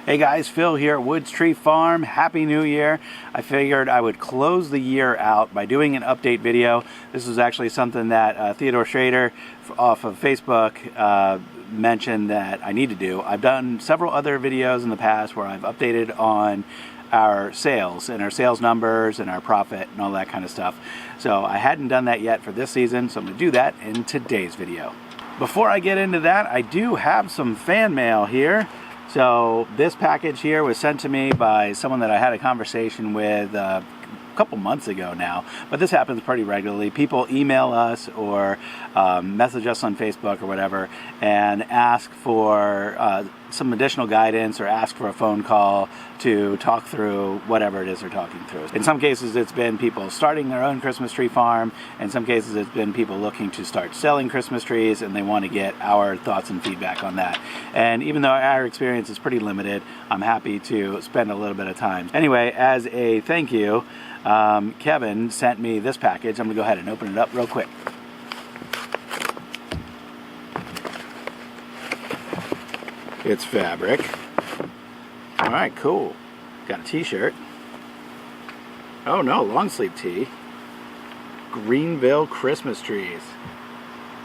Hey guys, Phil here at Woods Tree Farm. Happy New Year. I figured I would close the year out by doing an update video. This is actually something that Theodore Schrader off of Facebook mentioned that I need to do. I've done several other videos in the past where I've updated on our sales and our sales numbers and our profit and all that kind of stuff. So I hadn't done that yet for this season, so I'm going to do that in today's video. Before I get into that, I do have some fan mail here. So this package here was sent to me by someone that I had a conversation with a couple months ago now, but this happens pretty regularly. People email us or message us on Facebook or whatever and ask for some additional guidance or ask for a phone call to talk through whatever it is they're talking through. In some cases it's been people starting their own Christmas tree farm. In some cases it's been people looking to start selling Christmas trees and they want to get our thoughts and feedback on that. And even though our experience is pretty limited, I'm happy to spend a little bit of time. Anyway, as a thank you, Kevin sent me this package. I'm going to go ahead and open it up real quick. It's fabric. Alright, cool. Got a t-shirt. Oh no, long sleeve tee. Greenville Christmas trees.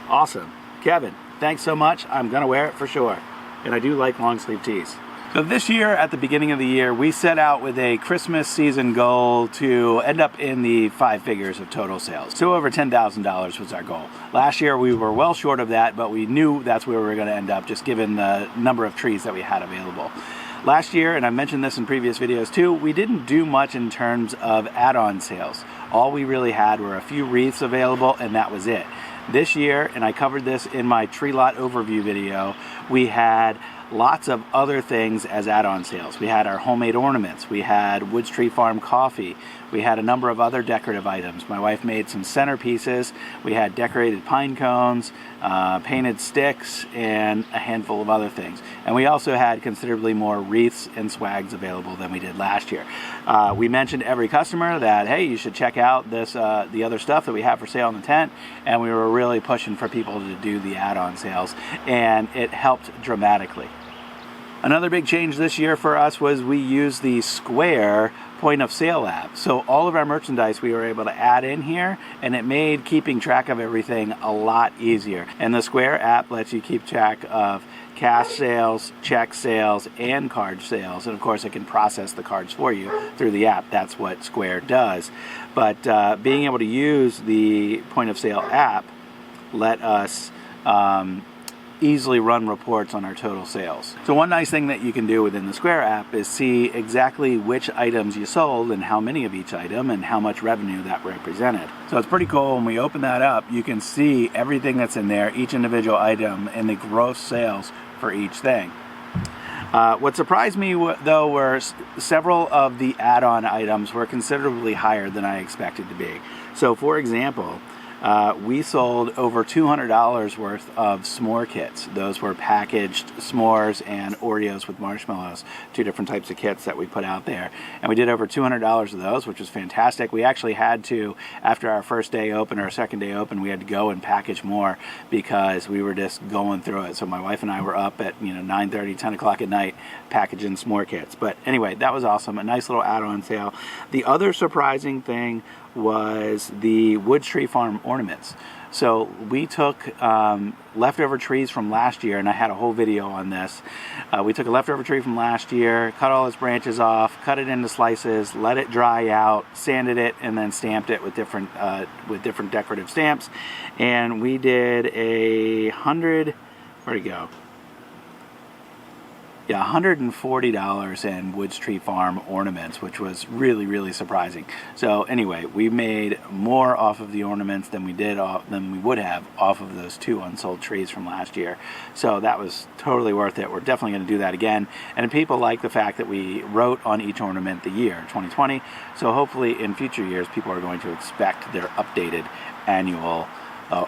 Awesome. Kevin, thanks so much. I'm going to wear it for sure. And I do like long sleeve tees. So this year, at the beginning of the year, we set out with a Christmas season goal to end up in the 5 figures of total sales. So over $10,000 was our goal. Last year we were well short of that, but we knew that's where we were going to end up just given the number of trees that we had available. Last year, and I mentioned this in previous videos too, we didn't do much in terms of add-on sales. All we really had were a few wreaths available and that was it. This year, and I covered this in my tree lot overview video, we had lots of other things as add-on sales. We had our homemade ornaments, we had Woods Tree Farm coffee, we had a number of other decorative items. My wife made some centerpieces, we had decorated pine cones, painted sticks, and a handful of other things. And we also had considerably more wreaths and swags available than we did last year. We mentioned to every customer that, hey, you should check out this, the other stuff that we have for sale in the tent, and we were really pushing for people to do the add-on sales, and it helped dramatically. Another big change this year for us was we used the Square point of sale app. So all of our merchandise we were able to add in here, and it made keeping track of everything a lot easier. And the Square app lets you keep track of cash sales, check sales, and card sales. And of course it can process the cards for you through the app. That's what Square does. But being able to use the point of sale app let us easily run reports on our total sales. So one nice thing that you can do within the Square app is see exactly which items you sold and how many of each item and how much revenue that represented. So it's pretty cool. When we open that up, you can see everything that's in there, each individual item, and the gross sales for each thing. What surprised me though were several of the add-on items were considerably higher than I expected to be. So for example, we sold over $200 worth of Smores Kits. Those were packaged s'mores and Oreos with marshmallows, 2 different types of kits that we put out there. And we did over $200 of those, which was fantastic. We actually had to, after our first day open or second day open, we had to go and package more because we were just going through it. So my wife and I were up at 9:30, 10 o'clock at night packaging Smores Kits. But anyway, that was awesome. A nice little add-on sale. The other surprising thing was the Woods Tree Farm ornaments. So we took leftover trees from last year, and I had a whole video on this. We took a leftover tree from last year, cut all its branches off, cut it into slices, let it dry out, sanded it, and then stamped it with different decorative stamps. And we did where'd it go? Yeah, $140 in Woods Tree Farm ornaments, which was really, really surprising. So anyway, we made more off of the ornaments than we would have off of those 2 unsold trees from last year. So that was totally worth it. We're definitely going to do that again. And people like the fact that we wrote on each ornament the year, 2020. So hopefully in future years, people are going to expect their updated annual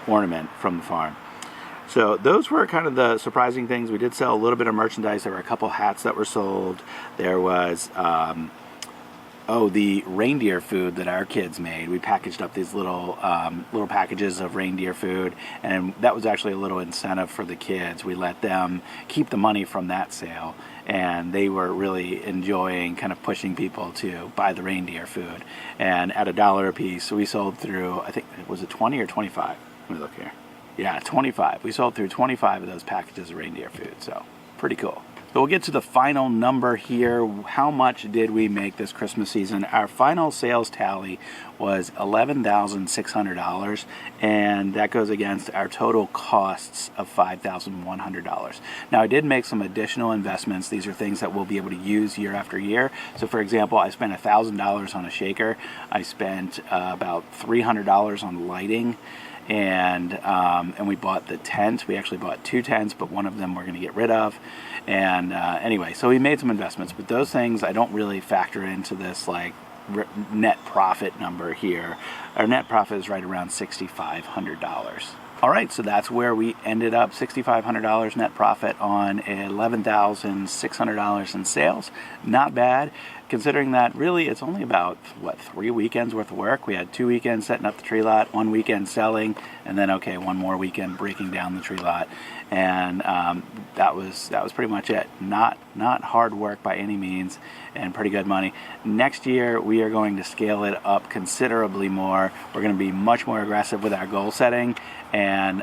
ornament from the farm. So those were kind of the surprising things. We did sell a little bit of merchandise. There were a couple hats that were sold. There was the reindeer food that our kids made. We packaged up these little packages of reindeer food, and that was actually a little incentive for the kids. We let them keep the money from that sale and they were really enjoying kind of pushing people to buy the reindeer food. And at $1 a piece, we sold through, I think, was it 20 or 25? Let me look here. Yeah, 25. We sold through 25 of those packages of reindeer food, so pretty cool. So we'll get to the final number here. How much did we make this Christmas season? Our final sales tally was $11,600, and that goes against our total costs of $5,100. Now, I did make some additional investments. These are things that we'll be able to use year after year. So, for example, I spent $1,000 on a shaker. I spent about $300 on lighting. And we bought the tent. We actually bought 2 tents, but one of them we're going to get rid of. And anyway, so we made some investments, but those things I don't really factor into this like net profit number here. Our net profit is right around $6,500. All right, so that's where we ended up, $6,500 net profit on $11,600 in sales. Not bad, considering that really it's only about, what, 3 weekends worth of work. We had 2 weekends setting up the tree lot, 1 weekend selling, and then, okay, 1 more weekend breaking down the tree lot. And that was pretty much it. Not hard work by any means, and pretty good money. Next year, we are going to scale it up considerably more. We're going to be much more aggressive with our goal setting, and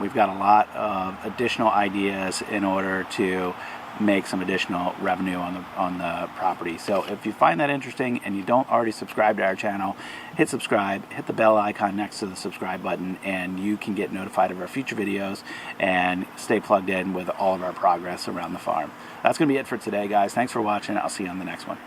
we've got a lot of additional ideas in order to make some additional revenue on the property. So if you find that interesting and you don't already subscribe to our channel, hit subscribe, hit the bell icon next to the subscribe button, and you can get notified of our future videos and stay plugged in with all of our progress around the farm. That's going to be it for today, guys. Thanks for watching. I'll see you on the next one.